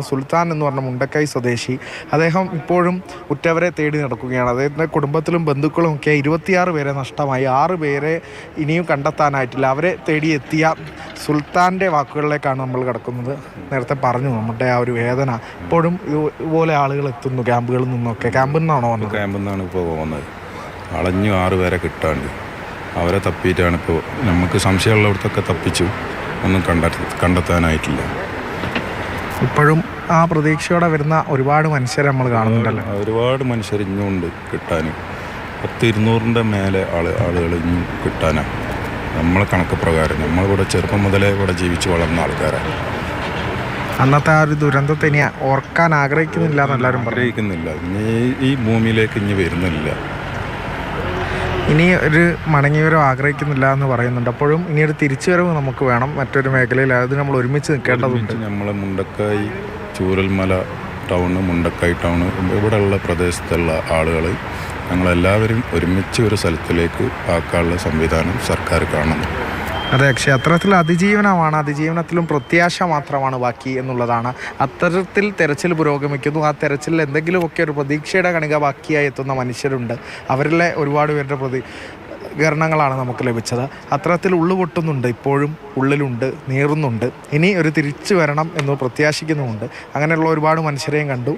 സുൽത്താൻ എന്ന് പറഞ്ഞ മുണ്ടക്കൈ സ്വദേശി അദ്ദേഹം ഇപ്പോഴും ഉറ്റവരെ തേടി നടക്കുകയാണ്. അദ്ദേഹത്തിൻ്റെ കുടുംബത്തിലും ബന്ധുക്കളും ഒക്കെ 26 പേരെ നഷ്ടമായി, 6 പേരെ ഇനിയും കണ്ടെത്താനായിട്ടില്ല. അവരെ തേടിയെത്തിയ സുൽത്താൻ്റെ വാക്കുകളിലേക്കാണ് നമ്മൾ കിടക്കുന്നത്. നേരത്തെ പറഞ്ഞു നമ്മുടെ ആ ഒരു വേദന. ഇപ്പോഴും ഇതുപോലെ ആളുകൾ എത്തുന്നു ക്യാമ്പുകളിൽ നിന്നൊക്കെ. ക്യാമ്പിൽ നിന്നാണോ വന്നത്? ക്യാമ്പിൽ നിന്നാണ് ഇപ്പോൾ പോകുന്നത്. അളഞ്ഞു 6 പേരെ കിട്ടാണ്ട് അവരെ തപ്പിയിട്ടാണ് ഇപ്പോൾ. നമുക്ക് സംശയമുള്ളവർക്കൊക്കെ തപ്പിച്ചു, ഒന്നും കണ്ടെത്താനായിട്ടില്ല. ഇപ്പോഴും ആ പ്രതീക്ഷയോടെ വരുന്ന ഒരുപാട് മനുഷ്യരെ നമ്മൾ കാണുന്നുണ്ടല്ലോ. ഒരുപാട് മനുഷ്യർ ഇഞ്ഞുണ്ട് കിട്ടാൻ. 100-200ൻ്റെ മേലെ ആളുകൾ ഇഞ്ഞും കിട്ടാനാണ്. നമ്മളെ കണക്ക് പ്രകാരം നമ്മളിവിടെ ചെറുപ്പം മുതലേ ഇവിടെ ജീവിച്ച് വളർന്ന ആൾക്കാരാണ്. അന്നത്തെ ആ ഒരു ദുരന്തത്തെ ഇനി ഓർക്കാൻ ആഗ്രഹിക്കുന്നില്ല എന്നെല്ലാവരും ആഗ്രഹിക്കുന്നില്ല. ഇനി ഈ ഭൂമിയിലേക്ക് ഇനി വരുന്നില്ല. ഇനി ഒരു മടങ്ങിവരവ് ആഗ്രഹിക്കുന്നില്ല എന്ന് പറയുന്നുണ്ട്. അപ്പോഴും ഇനിയൊരു തിരിച്ചുവരവ് നമുക്ക് വേണം മറ്റൊരു മേഖലയിൽ. അത് നമ്മൾ ഒരുമിച്ച് നിൽക്കേണ്ടതുണ്ട്. നമ്മളെ മുണ്ടക്കായി ചൂരൽമല ടൗണ്, മുണ്ടക്കായി ടൗണ്, ഇവിടെയുള്ള പ്രദേശത്തുള്ള ആളുകൾ ഞങ്ങളെല്ലാവരും ഒരുമിച്ച് ഒരു സ്ഥലത്തിലേക്ക് ആക്കാനുള്ള സംവിധാനം സർക്കാർ കാണുന്നു. അതെ, ക്ഷേത്രത്തിൽ അതിജീവനമാണ്. അതിജീവനത്തിലും പ്രത്യാശ മാത്രമാണ് ബാക്കി എന്നുള്ളതാണ്. അത്തരത്തിൽ തെരച്ചിൽ പുരോഗമിക്കുന്നു. ആ തെരച്ചിലിൽ എന്തെങ്കിലുമൊക്കെ ഒരു പ്രതീക്ഷയുടെ കണിക ബാക്കിയായി എത്തുന്ന മനുഷ്യരുണ്ട്. അവരിലെ ഒരുപാട് പേരുടെ പ്രതികരണങ്ങളാണ് നമുക്ക് ലഭിച്ചത്. അത്തരത്തിൽ ഉള്ളുപൊട്ടുന്നുണ്ട്, ഇപ്പോഴും ഉള്ളിലുണ്ട്, നീറുന്നുണ്ട്. ഇനി ഒരു തിരിച്ചു വരണം എന്ന് പ്രത്യാശിക്കുന്നുമുണ്ട്. അങ്ങനെയുള്ള ഒരുപാട് മനുഷ്യരെയും കണ്ടു.